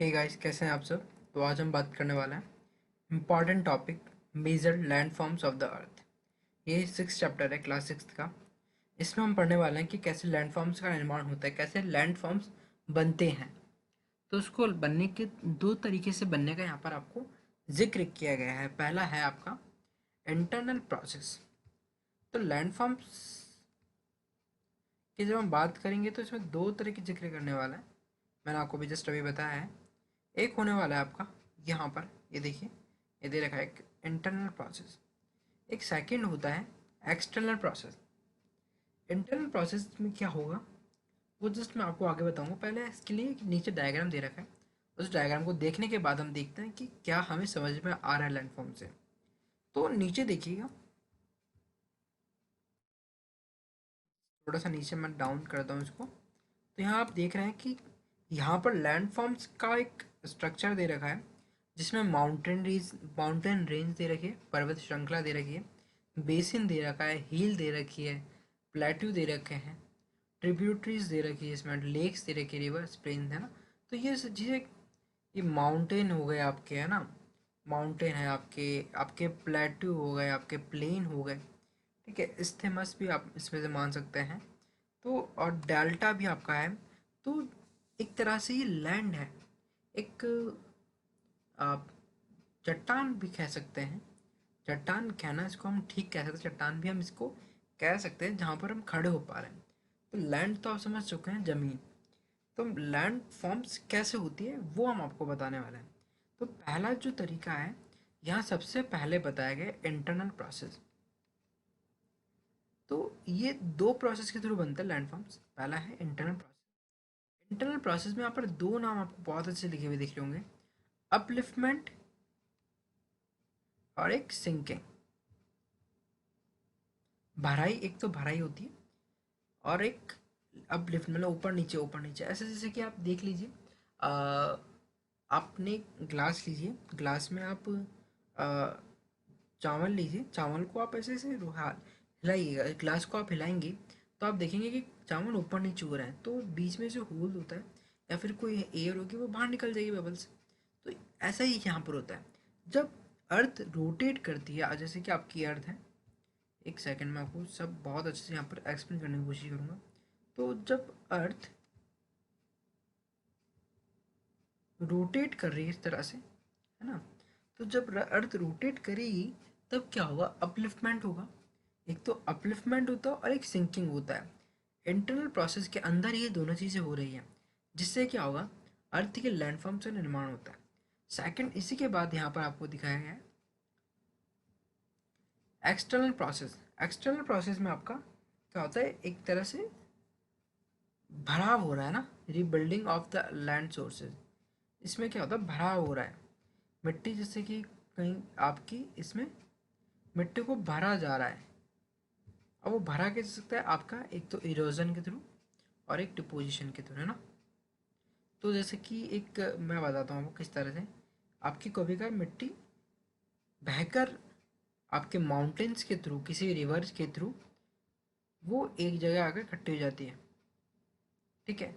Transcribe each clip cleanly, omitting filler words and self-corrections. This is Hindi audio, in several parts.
हे गाइस, कैसे हैं आप सब। तो आज हम बात करने वाले हैं important topic, major land forms of the earth. ये 6 चैप्टर है क्लास 6 का। इसमें हम पढ़ने वाले हैं कि कैसे लैंड फॉर्म्स का निर्माण होता है, कैसे लैंड फॉर्म्स बनते हैं। तो उसको बनने के दो तरीके से बनने का यहाँ पर आपको जिक्र किया गया है। पहला है आपका इंटरनल प्रोसेस। तो लैंड फॉर्म्स की जब हम बात करेंगे तो इसमें दो तरह की जिक्र करने वाला है। मैंने आपको भी जस्ट अभी बताया है। एक होने वाला है आपका यहाँ पर, ये देखिए, ये दे रखा है एक इंटरनल प्रोसेस। एक सेकंड होता है एक्सटर्नल प्रोसेस। इंटरनल प्रोसेस में क्या होगा वो जस्ट मैं आपको आगे बताऊंगा। पहले इसके लिए एक नीचे डायग्राम दे रखा है। उस डायग्राम को देखने के बाद हम देखते हैं कि क्या हमें समझ में आ रहा है लैंडफॉर्म से। तो नीचे देखिएगा, थोड़ा सा नीचे मैं डाउन करता हूँ इसको। तो यहाँ आप देख रहे हैं कि यहाँ पर लैंडफॉर्म्स का एक स्ट्रक्चर दे रखा है, जिसमें माउंटेन रेंज दे रखी है, पर्वत श्रृंखला दे रखी है, बेसिन दे रखा है, हिल दे रखी है, प्लेट्यू दे रखे हैं, ट्रिब्यूटरीज दे रखी है, इसमें लेक्स दे रखी है, रिवर स्प्रिंग है ना। तो ये सब चीज़ें, ये माउंटेन हो गए आपके, है ना, माउंटेन है आपके, आपके प्लेट्यू हो गए, आपके प्लेन हो गए। ठीक है, इस्थेमस भी आप इसमें से मान सकते हैं। तो और डेल्टा भी आपका है। तो एक तरह से ये लैंड है, एक आप चट्टान भी कह सकते हैं। चट्टान कहना इसको हम ठीक कह सकते हैं, चट्टान भी हम इसको कह सकते हैं जहाँ पर हम खड़े हो पा रहे हैं। तो लैंड तो आप समझ चुके हैं, ज़मीन। तो लैंड फॉर्म्स कैसे होती है वो हम आपको बताने वाले हैं। तो पहला जो तरीका है, यहाँ सबसे पहले बताया गया इंटरनल प्रोसेस। तो ये दो प्रोसेस के थ्रू बनता है लैंड फॉर्म्स। पहला है इंटरनल प्रोसेस। इंटरनल प्रोसेस में यहाँ पर दो नाम आपको बहुत अच्छे लिखे हुए दिख रहे होंगे, अपलिफ्टमेंट और एक सिंकिंग। भराई, एक तो भराई होती है और एक अपलिफ्ट, मतलब ऊपर नीचे ऐसे। जैसे कि आप देख लीजिए, अ, आपने ग्लास लीजिए, ग्लास में आप चावल लीजिए, चावल को आप ऐसे ऐसे हिलाइएगा, ग्लास को आप हिलाएंगे तो आप देखेंगे कि चावल ऊपर नीचे हो रहा है। तो बीच में जो होल होता है या फिर कोई एयर होगी वो बाहर निकल जाएगी बबल्स। तो ऐसा ही यहाँ पर होता है जब अर्थ रोटेट करती है। जैसे कि आपकी अर्थ है, एक सेकंड में आपको सब बहुत अच्छे से यहाँ पर एक्सप्लेन करने की कोशिश करूँगा। तो जब अर्थ रोटेट कर रही है इस तरह से, है ना, तो जब अर्थ रोटेट करेगी तब क्या होगा, अपलिफ्टमेंट होगा। एक तो अपलिफ्टमेंट होता है और एक सिंकिंग होता है। इंटरनल प्रोसेस के अंदर ये दोनों चीज़ें हो रही हैं, जिससे क्या होगा, अर्थ के लैंडफॉर्म से निर्माण होता है। सेकंड, इसी के बाद यहाँ पर आपको दिखाया गया है एक्सटर्नल प्रोसेस। एक्सटर्नल प्रोसेस में आपका क्या होता है, एक तरह से भराव हो रहा है ना, rebuilding of the land sources. इसमें क्या होता है, भराव हो रहा है। मिट्टी जैसे कि कहीं आपकी इसमें मिट्टी को भरा जा रहा है। अब वो भरा कैसे सकता है आपका, एक तो इरोजन के थ्रू और एक डिपोजिशन के थ्रू, है ना। तो जैसे कि एक मैं बताता हूँ आपको किस तरह से आपकी कभी का मिट्टी बहकर आपके माउंटेन्स के थ्रू, किसी रिवर्स के थ्रू वो एक जगह आकर इकट्ठी हो जाती है। ठीक है,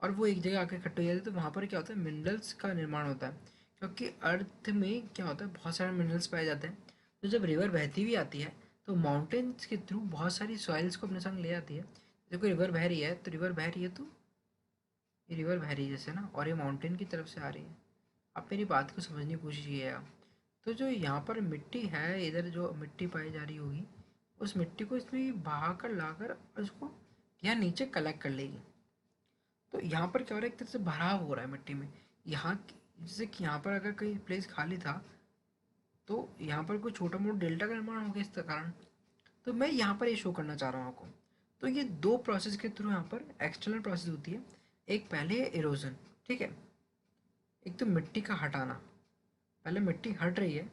और वो एक जगह आकर इकट्ठी हो जाती है तो वहाँ पर क्या होता है, मिनरल्स का निर्माण होता है। क्योंकि अर्थ में क्या होता है, बहुत सारे मिनरल्स पाए जाते हैं। तो जब रिवर बहती हुई आती है तो माउंटेन्स के थ्रू बहुत सारी सॉइल्स को अपने संग ले आती है। जब कोई रिवर बह रही है तो रिवर बह रही है तो ये रिवर बह रही है जैसे ना, और ये माउंटेन की तरफ से आ रही है। आप मेरी बात को समझने की कोशिश कीजिएगा। तो जो यहाँ पर मिट्टी है, इधर जो मिट्टी पाई जा रही होगी, उस मिट्टी को इसमें बहा कर ला कर उसको यहाँ नीचे कलेक्ट कर लेगी। तो यहाँ पर क्या हो रहा है, एक तरह से भराव हो रहा है मिट्टी में। यहाँ जैसे कि यहाँ पर अगर कहीं प्लेस खाली था तो यहाँ पर कोई छोटा मोटा डेल्टा का निर्माण हो गया इसका कारण। तो मैं यहाँ पर ये शो करना चाह रहा हूँ आपको। तो ये दो प्रोसेस के थ्रू यहाँ पर एक्सटर्नल प्रोसेस होती है। एक पहले है इरोजन, ठीक है, एक तो मिट्टी का हटाना, पहले मिट्टी हट रही है,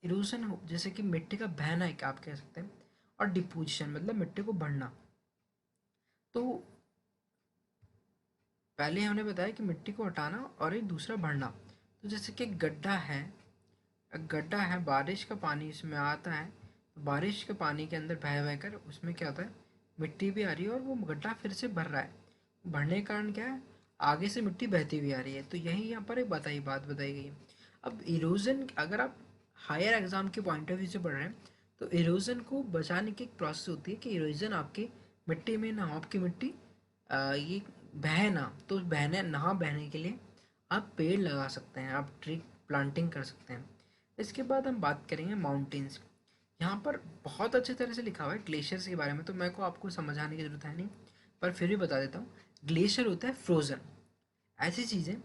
इरोजन हो जैसे कि मिट्टी का बहना है, क्या आप कह सकते हैं। और डिपोजिशन मतलब मिट्टी को बढ़ना। तो पहले हमने बताया कि मिट्टी को हटाना और एक दूसरा बढ़ना। तो जैसे कि गड्ढा है, गड्ढा है, बारिश का पानी इसमें आता है, तो बारिश के पानी के अंदर बह बह कर उसमें क्या होता है, मिट्टी भी आ रही है और वो गड्ढा फिर से भर रहा है। भरने के कारण क्या है, आगे से मिट्टी बहती हुई आ रही है। तो यही यहाँ पर एक बात बताई गई है। अब इरोजन, अगर आप हायर एग्जाम के पॉइंट ऑफ व्यू से पढ़ रहे हैं तो इरोजन को बचाने की एक प्रोसेस होती है कि इरोजन आपकी मिट्टी में ना हो, आपकी मिट्टी ये बहे ना, तो बहने ना बहने के लिए आप पेड़ लगा सकते हैं, आप ट्री प्लांटिंग कर सकते हैं। इसके बाद हम बात करेंगे माउंटेन्स। यहाँ पर बहुत अच्छी तरह से लिखा हुआ है ग्लेशियर्स के बारे में, तो मेरे को आपको समझाने की ज़रूरत है नहीं, पर फिर भी बता देता हूँ। ग्लेशियर होता है फ्रोज़न, ऐसी चीज़ें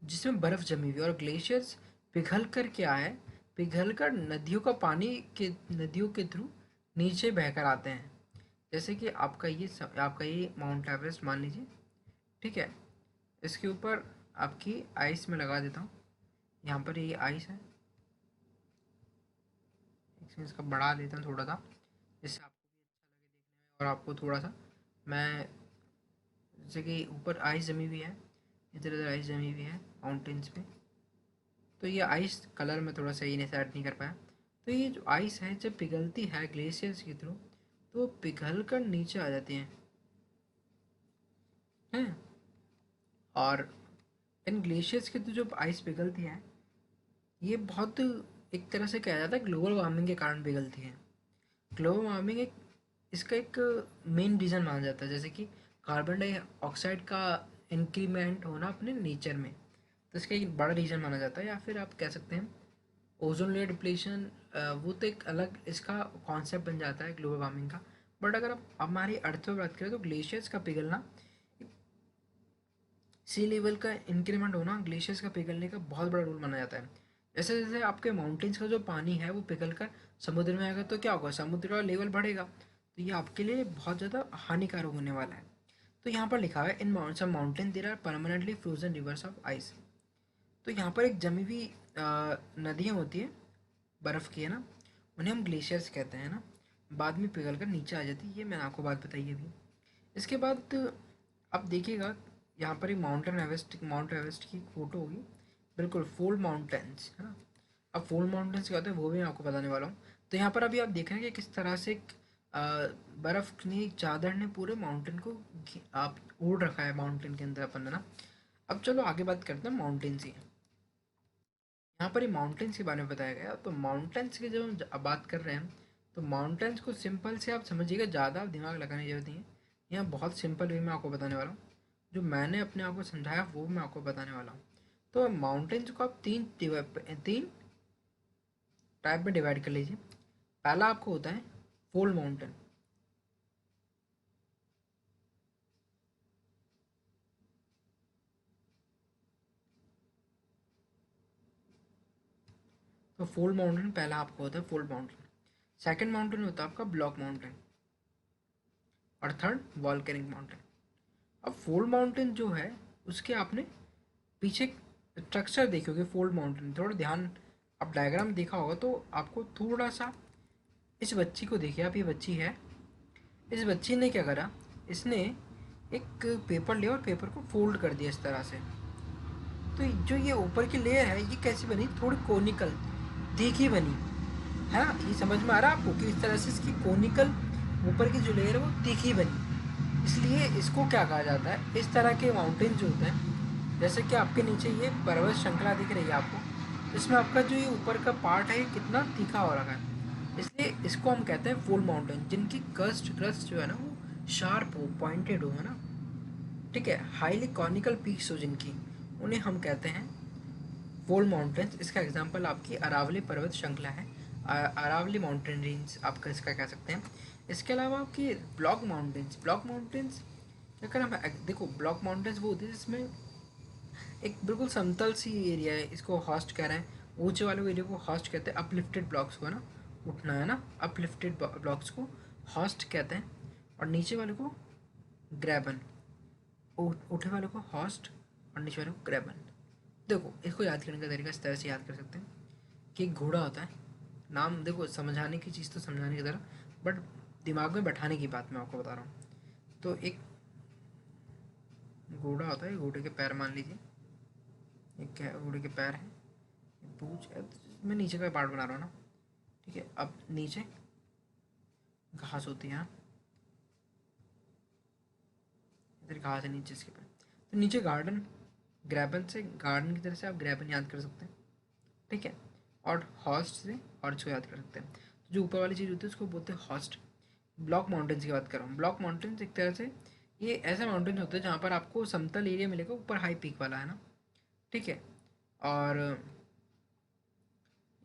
जिसमें बर्फ़ जमी हुई है, और ग्लेशियर्स पिघल कर क्या है, पिघल कर नदियों का पानी के, नदियों के थ्रू नीचे बहकर आते हैं। जैसे कि आपका ये माउंट एवरेस्ट मान लीजिए, ठीक है। इसके ऊपर आपकी आइस में लगा देता हूँ, यहाँ पर ये आइस है, इसमें इसका बढ़ा देता हूँ थोड़ा सा, जिससे आपको भी अच्छा लगे देखने में, और आपको थोड़ा सा मैं, जैसे कि ऊपर आइस जमी हुई है, इधर उधर आइस जमी हुई है माउंटेन्स पे, तो ये आइस कलर में थोड़ा सही नहीं सेट नहीं कर पाया। तो ये जो आइस है जब पिघलती है ग्लेशियर्स के थ्रू, तो वो पिघल कर नीचे आ जाती हैं। और इन ग्लेशियर्स के थ्रू जब आइस पिघलती है, ये बहुत एक तरह से कहा जाता है ग्लोबल वार्मिंग के कारण पिघलती है। ग्लोबल वार्मिंग एक, इसका एक मेन रीज़न माना जाता है, जैसे कि कार्बन डाइऑक्साइड का इंक्रीमेंट होना अपने नेचर में, तो इसका एक बड़ा रीज़न माना जाता है। या फिर आप कह सकते हैं ओजोन लेयर डिप्लीशन, वो तो एक अलग इसका कॉन्सेप्ट बन जाता है ग्लोबल वार्मिंग का। बट अगर आप हमारी अर्थ में बात करें तो ग्लेशियर्स का पिघलना, सी लेवल का इंक्रीमेंट होना, ग्लेशियर्स का पिघलने का बहुत बड़ा रोल माना जाता है। जैसे जैसे आपके माउंटेन्स का जो पानी है वो पिघल कर समुद्र में आएगा, तो क्या होगा, समुद्र का लेवल बढ़ेगा, तो ये आपके लिए बहुत ज़्यादा हानिकारक होने वाला है। तो यहाँ पर लिखा है in some mountain there are permanently frozen rivers of ice. तो यहाँ पर एक जमी हुई नदियाँ होती है, बर्फ़ की, है ना, उन्हें हम ग्लेशियर्स कहते हैं ना, बाद में पिघल कर नीचे आ जाती है। ये मैंने आपको बात बताई है अभी। इसके बाद आप देखिएगा, यहाँ पर एक माउंट एवरेस्ट की फ़ोटो होगी, बिल्कुल फोल्ड माउंटेन्स, है ना। अब फोल्ड माउंटेन्स क्या होते हैं वो भी मैं आपको बताने वाला हूँ। तो यहाँ पर अभी आप देख रहे हैं कि किस तरह से एक बर्फ़ ने, एक चादर ने पूरे माउंटेन को आप ओढ़ रखा है माउंटेन के अंदर अपन, है ना। अब चलो आगे बात करते हैं माउंटेन्स की। यहाँ पर ये माउंटेन्स के बारे में बताया गया, तो माउंटेन्स की जब हम अब बात कर रहे हैं, तो माउंटेन्स को सिंपल से आप समझिएगा, ज़्यादा आप दिमाग लगाने की जरूरत नहीं है। यहाँ बहुत सिंपल वे में आपको बताने वाला हूँ, जो मैंने अपने आप को समझाया वो मैं आपको बताने वाला हूँ। तो माउंटेन्स को आप तीन टाइप में डिवाइड कर लीजिए। पहला आपको होता है फोल्ड माउंटेन। तो फोल्ड माउंटेन पहला आपको होता है फोल्ड माउंटेन। सेकंड माउंटेन होता है आपका ब्लॉक माउंटेन, और थर्ड वॉल्केनिक माउंटेन। अब फोल्ड माउंटेन जो है, उसके आपने पीछे स्ट्रक्चर देखोगे फोल्ड माउंटेन, थोड़ा ध्यान, आप डायग्राम देखा होगा तो आपको थोड़ा सा, इस बच्ची को देखिए आप, ये बच्ची है, इस बच्ची ने क्या करा, इसने एक पेपर लिया और पेपर को फोल्ड कर दिया इस तरह से। तो जो ये ऊपर की लेयर है ये कैसी बनी, थोड़ी कोनिकल देखी बनी, है ना। ये समझ में आ रहा है आपको कि इस तरह से इसकी कोनिकल ऊपर की जो लेयर है वो तीखी बनी, इसलिए इसको क्या कहा जाता है, इस तरह के माउंटेन जो होते हैं, जैसे कि आपके नीचे ये पर्वत श्रृंखला दिख रही है आपको, इसमें आपका जो ये ऊपर का पार्ट है ये कितना तीखा हो रखा है, इसलिए इसको हम कहते हैं फोल्ड माउंटेन, जिनकी क्रस्ट जो है ना वो शार्प हो, पॉइंटेड हो, है ना, ठीक है, हाईली कॉनिकल पीक्स हो जिनकी, उन्हें हम कहते हैं फोल्ड माउंटेन्स। इसका एग्जांपल आपकी अरावली पर्वत श्रृंखला है, अरावली माउंटेन रेंज आपका इसका कह सकते हैं। इसके अलावा आपकी ब्लॉक माउंटेन्स अगर हम देखो, ब्लॉक माउंटेन्स वो होती है जिसमें एक बिल्कुल समतल सी एरिया है, इसको हॉस्ट कह रहे हैं, ऊंचे वाले एरिया को हॉस्ट कहते हैं, अपलिफ्टेड ब्लॉक्स को, है ना, उठना, है ना, अपलिफ्टेड ब्लॉक्स को हॉस्ट कहते हैं, और नीचे वाले को ग्रैबन, उठे वाले को हॉस्ट और नीचे वाले को ग्रैबन। देखो इसको याद करने का तरीका इस तरह से याद कर सकते हैं कि एक घोड़ा होता है, नाम देखो, समझाने की चीज़ तो समझाने की तरह, बट दिमाग में बैठाने की बात मैं आपको बता रहा हूँ। तो एक घोड़ा होता है, घोड़े के पैर मान लीजिए, एक घोड़े के पैर है, पूछ है, तो मैं नीचे का पार्ट बना रहा हूँ ना, ठीक है। अब नीचे घास होती है, इधर घास है नीचे इसके पैर, तो नीचे गार्डन, ग्रैबन से गार्डन की तरह से आप ग्रैबन याद कर सकते हैं, ठीक है। और हॉस्ट से हॉर्स को याद कर सकते हैं। तो जो ऊपर वाली चीज़ होती है उसको बोलते हैं हॉस्ट। ब्लॉक माउंटेन्स की बात कर रहा हूँ। ब्लॉक माउंटेन्स एक तरह से ये ऐसे माउंटेन होते हैं जहाँ पर आपको समतल एरिया मिलेगा, ऊपर हाई पीक वाला है ना, ठीक है। और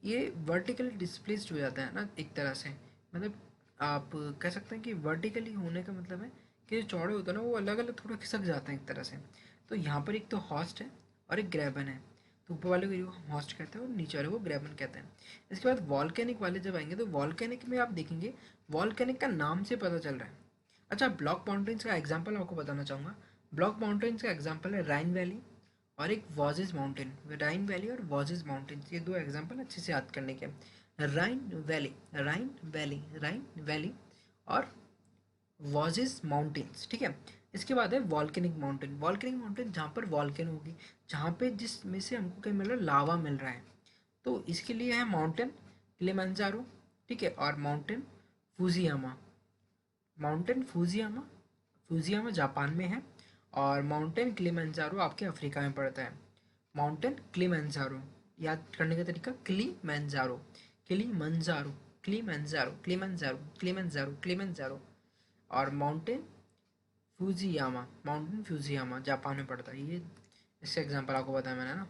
ये वर्टिकली डिस्प्लेस्ड हो जाता है ना एक तरह से, मतलब आप कह सकते हैं कि वर्टिकली होने का मतलब है कि जो चौड़े होते हैं ना वो अलग अलग थोड़ा खिसक जाते हैं एक तरह से। तो यहाँ पर एक तो हॉस्ट है और एक ग्रैबन है। तो ऊपर वाले को हम हॉस्ट कहते हैं और नीचे वाले को ग्रैबन कहते हैं। इसके बाद वॉल्केनिक वाले जब आएंगे तो वॉल्केनिक में आप देखेंगे, वॉल्केनिक का नाम से पता चल रहा है। अच्छा, ब्लॉक माउंटेन्स का एग्जाम्पल आपको बताना चाहूँगा। ब्लॉक माउंटेन्स का एग्जाम्पल है राइन वैली और एक वॉजेस माउंटेन। राइन वैली और वॉजेस माउंटेन, ये दो एग्जांपल अच्छे से याद करने के। राइन वैली, राइन वैली, राइन वैली और वॉजेस माउंटेन्स, ठीक है। इसके बाद है वॉल्केनिक माउंटेन। वॉल्केनिक माउंटेन जहाँ पर वॉल्केनो होगी, जहाँ पे जिसमें से हमको क्या मिल रहा है, लावा मिल रहा है। तो इसके लिए है माउंटेन किलिमंजारो, ठीक है, और mountain Fujiyama. Mountain Fujiyama, Fujiyama Japan में है और माउंटेन किलिमंजारो आपके अफ्रीका में पड़ता है। माउंटेन किलिमंजारो, याद करने का तरीका Kilimanjaro, Kilimanjaro, Kilimanjaro, Kilimanjaro, Kilimanjaro, Kilimanjaro. और mountain Fujiyama, mountain Fujiyama Japan में पड़ता है। ये इसका एग्जांपल आपको बताया मैंने ना।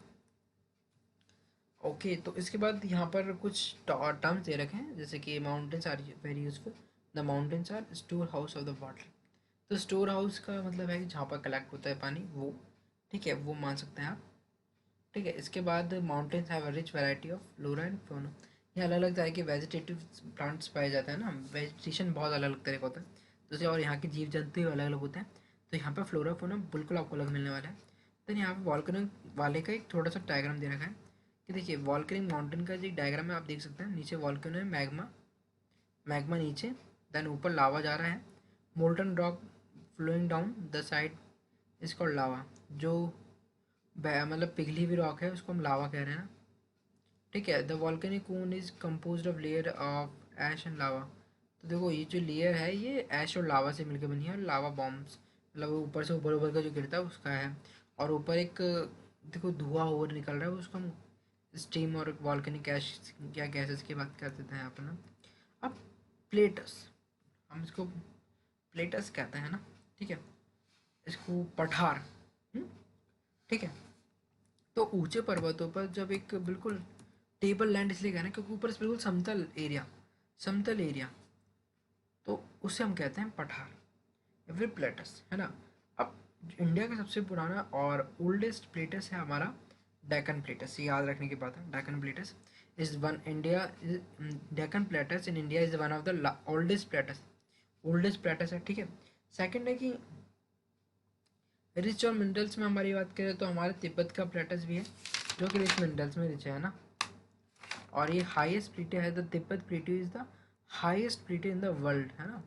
ओके, तो इसके बाद यहाँ पर कुछ टर्म्स दे रखे हैं, जैसे कि mountains are very useful, the mountains are storehouse of the water. तो स्टोर हाउस का मतलब है कि जहाँ पर कलेक्ट होता है पानी, वो, ठीक है, वो मान सकते हैं आप, ठीक है। इसके बाद mountains have a rich variety of flora and fauna. ये अलग अलग तरह के वेजिटेटिव प्लांट्स पाए जाते हैं ना, वेजिटेशन बहुत अलग अलग तरह का होता है, जैसे, और यहाँ के जीव जंतु अलग अलग होते हैं। तो यहाँ पर फ्लोरा फौना बिल्कुल आपको अलग मिलने वाला है। देन यहाँ पे वॉल्केनो वाले का एक थोड़ा सा डायग्राम दे रखा है कि देखिए वॉल्केनिक माउंटेन का जो डायग्राम है आप देख सकते हैं, नीचे वॉल्केनो है, मैग्मा, मैग्मा नीचे, देन ऊपर लावा जा रहा है, molten rock flowing down the side is called lava. जो मतलब पिघली हुई रॉक है उसको हम लावा कह रहे हैं ना, ठीक है। The volcanic cone is composed of layer of ash and lava. तो देखो ये जो लेयर है ये ऐश और लावा से मिलकर बनी है, और लावा बॉम्ब्स मतलब वो ऊपर से ऊपर ऊपर का जो गिरता है उसका है। और ऊपर एक देखो धुआं और निकल रहा है, उसको हम स्टीम और वॉल्केनिक ऐश या गैसेस की बात कर देते हैं यहाँ पर ना। अब प्लेटस, हम इसको प्लेटस कहते हैं ना, ठीक है, इसको पठार, ठीक है। तो ऊंचे पर्वतों पर जब एक बिल्कुल टेबल लैंड इसलिए कह रहे हैं क्योंकि ऊपर से बिल्कुल समतल एरिया, समतल एरिया, तो उसे हम कहते हैं पठार या फिर प्लेटस, है ना। अब इंडिया का सबसे पुराना और ओल्डेस्ट प्लेटस है हमारा डेक्कन प्लेटस। ये याद रखने की बात है, Deccan plates is one India, Deccan plates in India is one of the oldest plates, oldest plates है, ठीक है। सेकंड है कि रिच और मिनरल्स में हमारी बात करें तो हमारे तिब्बत का प्लेटस भी है जो कि रिच मिनरल्स में रिच है ना। और ये हाईएस्ट प्लेटो है, the Tibet plateau is the highest plateau in the world, है ना।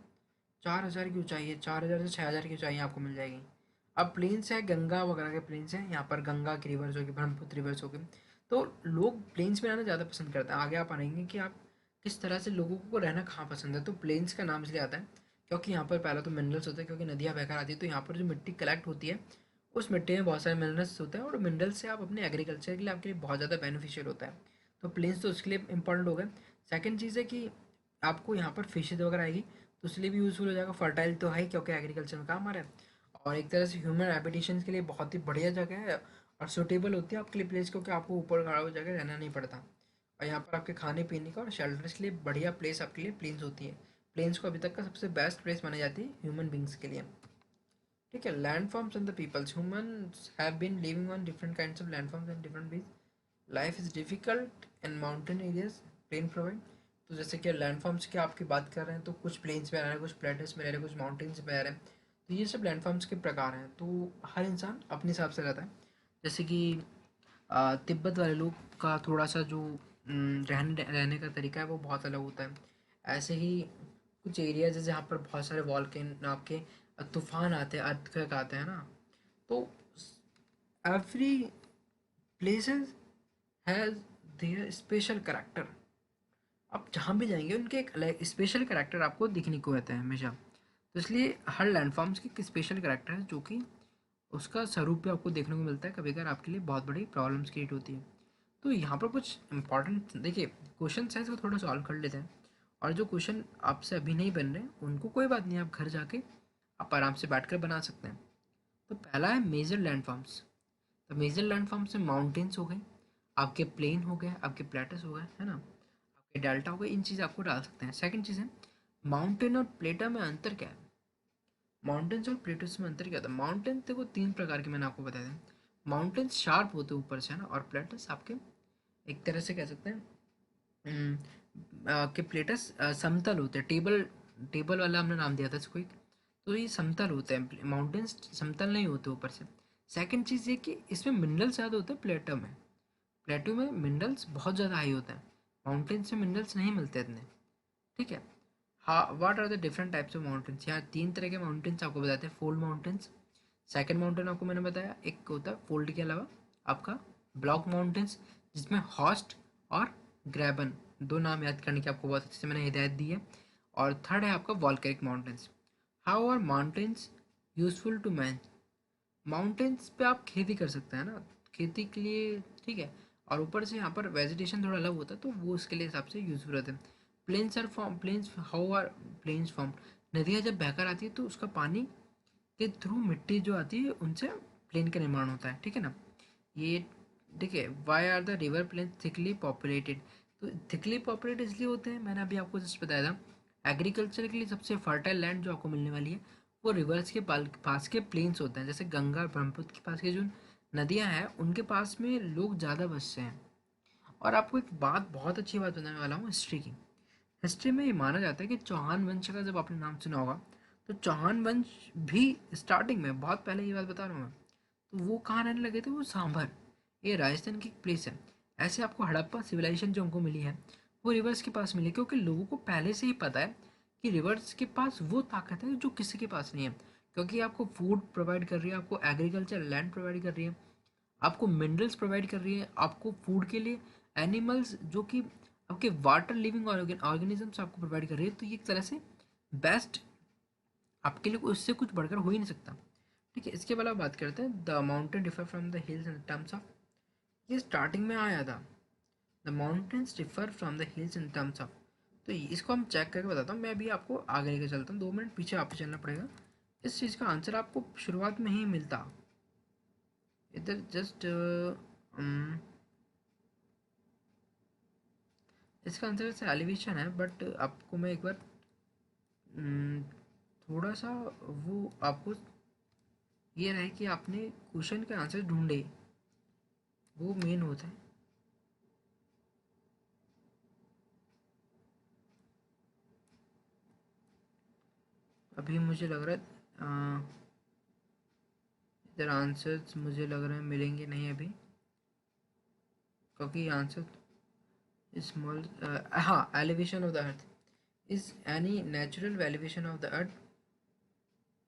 4,000 की ऊंचाई है, 4,000 से 6,000 की ऊंचाई आपको मिल जाएगी। अब प्लेन्स है, गंगा वगैरह के प्लेन्स हैं, यहाँ पर गंगा की रिवर्स होगी, ब्रह्मपुत्र रिवर्स होगी। तो लोग प्लेन्स में रहना ज़्यादा पसंद करते हैं। आगे आप आएंगे कि आप किस तरह से लोगों को रहना कहाँ पसंद है। तो प्लेन्स का नाम इसलिए आता है क्योंकि यहाँ पर पहला तो मिनरल्स होते हैं, क्योंकि नदियाँ बहकर आती है, तो यहाँ पर जो मिट्टी कलेक्ट होती है उस मिट्टी में बहुत सारे मिनरल्स होते हैं, और मिनरल्स से आप अपने एग्रीकल्चर के लिए आपके लिए बहुत ज़्यादा बेनिफिशियल होता है। तो प्लेन्स तो उसके लिए इंपॉर्टेंट हो गए। सेकेंड चीज़ है कि आपको यहाँ पर फिशेज वगैरह आएगी, तो इसलिए भी यूज़फुल हो जाएगा। फर्टाइल तो है ही क्योंकि एग्रीकल्चर में काम आ रहा है, और एक तरह से ह्यूमन हैबिटेशन के लिए बहुत ही बढ़िया जगह है और सूटेबल होती है आपके लिए प्लेस, क्योंकि आपको ऊपर खड़ा हो जगह रहना नहीं पड़ता। और यहाँ पर आपके खाने पीने का और शेल्टर्स के लिए बढ़िया प्लेस आपके लिए प्लेन्स होती है। प्लेन्स को अभी तक का सबसे बेस्ट प्लेस मानी जाती है ह्यूमन बींग्स के लिए, ठीक है। Landforms and the peoples, humans have been living on different kinds of landforms and different बीज। Life is difficult in mountain areas, plain provide. तो जैसे कि लैंडफॉर्म्स की आपकी बात कर रहे हैं तो कुछ प्लेन्स में रह रहे हैं, कुछ प्लेटस में रह रहे हैं, कुछ माउंटेन्स में रह रहे हैं। तो ये सब लैंडफॉर्म्स के प्रकार हैं। तो हर इंसान अपने हिसाब से रहता है। जैसे कि तिब्बत वाले लोग का थोड़ा सा जो रहने रहने का तरीका है वो बहुत अलग होता है। ऐसे ही कुछ एरियाज है जहाँ पर बहुत सारे वॉल्केन आपके तूफान आते हैं, अर्थक्वेक आते हैं ना। तो every places has their special character. आप जहाँ भी जाएंगे उनके एक अलग स्पेशल करेक्टर आपको दिखने को रहता है हमेशा। तो इसलिए हर लैंडफॉर्म्स की एक स्पेशल करेक्टर है जो कि उसका स्वरूप भी आपको देखने को मिलता है, कभी कभार आपके लिए बहुत बड़ी प्रॉब्लम्स क्रिएट होती है। तो यहाँ पर कुछ इंपॉर्टेंट देखिए क्वेश्चन है, इसको थोड़ा सॉल्व कर लेते हैं। और जो क्वेश्चन आपसे अभी नहीं बन रहे उनको कोई बात नहीं, आप घर जाके आप आराम से बैठ कर बना सकते हैं। तो पहला है मेजर लैंड फॉर्म्स। तो मेजर लैंड फॉर्म्स में माउंटेन्स हो गए, आपके प्लेन हो गए, आपके प्लेटस हो गए, है ना, आपके डेल्टा हो गए, इन चीज़ आपको डाल सकते हैं। सेकंड चीज़ है माउंटेन और प्लेटा में अंतर क्या है। माउंटेन्स और प्लेटूस में अंतर क्या होता है। माउंटेन देखो तीन प्रकार के मैंने आपको बताया था। माउंटेन्स शार्प होते हैं ऊपर से, है ना, और प्लेटस आपके एक तरह से कह सकते हैं कि प्लेटस समतल होते हैं। टेबल टेबल वाला हमने नाम दिया था इसको एक। तो ये समतल होते हैं, माउंटेन्स समतल नहीं होते ऊपर से। सेकंड चीज़ ये कि इसमें मिनरल्स ज़्यादा होते हैं प्लेटो में। प्लेटो में मिनरल्स बहुत ज़्यादा हाई होते हैं, माउंटेन्स में मिनरल्स नहीं मिलते इतने। ठीक है। हाँ, what are the different types of mountains. यहाँ तीन तरह के माउंटेन्स आपको बताते हैं। फोल्ड माउंटेन्स, सेकंड माउंटेन आपको मैंने बताया, एक होता है फोल्ड के अलावा आपका ब्लॉक माउंटेन्स, जिसमें हॉस्ट और ग्रैबन, दो नाम याद करने की आपको बहुत अच्छे से मैंने हिदायत दी है। और थर्ड है आपका volcanic mountains. How are mountains useful to man. Mountains पे आप खेती कर सकते हैं ना, खेती के लिए, ठीक है। और ऊपर से यहाँ पर वेजिटेशन थोड़ा अलग होता है, तो वो उसके लिए हिसाब से यूजफुल होते हैं। Plains are form plains how are plains form. नदियाँ जब बहकर आती है तो उसका पानी के थ्रू मिट्टी जो आती है उनसे प्लेन का निर्माण होता है, ठीक है ना। ये ठीक है। Why are the river plain thickly populated. तो थिकली पॉपुलेटेड इसलिए होते हैं, मैंने अभी आपको जस्ट बताया था, एग्रीकल्चर के लिए सबसे फर्टाइल लैंड जो आपको मिलने वाली है वो रिवर्स के पास के प्लेन्स होते हैं। जैसे गंगा और ब्रह्मपुत्र के पास के जो नदियाँ हैं उनके पास में लोग ज़्यादा बसते हैं। और आपको एक बात, बहुत अच्छी बात बताने वाला हूँ हिस्ट्री की। हिस्ट्री में ये माना जाता है कि चौहान वंश का जब आपने नाम सुना होगा, तो चौहान वंश भी स्टार्टिंग में, बहुत पहले की बात बता रहा हूँ मैं, तो वो कहाँ रहने लगे थे, वो सांभर, ये राजस्थान की एक प्लेस है। ऐसे आपको हड़प्पा सिविलाइजेशन जो हमको मिली है वो रिवर्स के पास मिली, क्योंकि लोगों को पहले से ही पता है कि रिवर्स के पास वो ताकत है जो किसी के पास नहीं है। क्योंकि आपको फूड प्रोवाइड कर रही है, आपको एग्रीकल्चर लैंड प्रोवाइड कर रही है, आपको मिनरल्स प्रोवाइड कर रही है, आपको फूड के लिए एनिमल्स जो कि आपके वाटर लिविंग ऑर्गेनिजम्स आपको प्रोवाइड कर रही है। तो ये एक तरह से बेस्ट आपके लिए उससे कुछ बढ़कर हो ही नहीं सकता। ठीक है। इसके अलावा बात करते हैं the mountain differ from the hills in terms of. ये स्टार्टिंग में आया था, the mountains differ from the hills in terms of. तो इसको हम चेक करके बताता हूँ। मैं अभी आपको आगे लेके चलता हूँ, 2 मिनट पीछे आपको चलना पड़ेगा। इस चीज़ का आंसर आपको शुरुआत में ही मिलता इधर जस्ट। इसका आंसर से एलिवेशन है, बट आपको मैं एक बार अम, थोड़ा सा वो आपको ये रहे कि आपने क्वेश्चन के आंसर ढूंढे, वो मेन होता है। अभी मुझे लग रहा है इधर आंसर्स मुझे लग रहा है मिलेंगे नहीं अभी, क्योंकि आंसर स्मॉल, हाँ, elevation of the earth is any natural elevation of the अर्थ।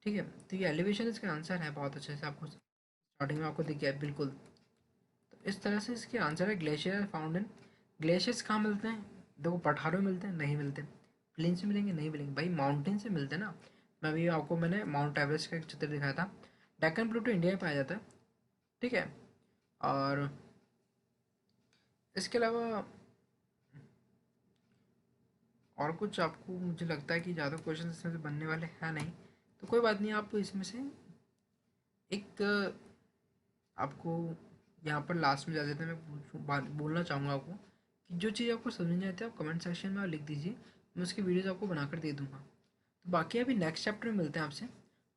ठीक है। तो ये एलिवेशन इसका आंसर है, बहुत अच्छे से आपको स्टार्टिंग में आपको दिख गया है, बिल्कुल। तो इस तरह से इसके आंसर है ग्लेशियर फाउंड इन। ग्लेशियर्स कहाँ मिलते हैं, देखो पठारों में मिलते हैं, नहीं मिलते। प्लेन से मिलेंगे, नहीं मिलेंगे भाई, माउंटेन से मिलते हैं ना। मैं अभी आपको मैंने माउंट एवरेस्ट का एक चित्र दिखाया था। डेक्कन प्लेटो इंडिया में पाया जाता है, ठीक है। और इसके अलावा और कुछ आपको मुझे लगता है कि ज़्यादा क्वेश्चन इसमें से बनने वाले हैं नहीं। तो कोई बात नहीं, आप इसमें से एक आपको यहाँ पर लास्ट में जा जाते हैं, मैं बोलना चाहूँगा आपको कि जो चीज़ आपको समझ नहीं आती है आप कमेंट सेक्शन में आप लिख दीजिए, मैं उसकी वीडियोज़ आपको बनाकर दे दूँगा। तो बाकी अभी नेक्स्ट चैप्टर में मिलते हैं आपसे,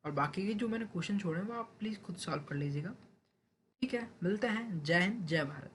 और बाकी के जो मैंने क्वेश्चन छोड़े हैं वो आप प्लीज़ खुद सॉल्व कर लीजिएगा। ठीक है, मिलते हैं। जय हिंद, जय भारत।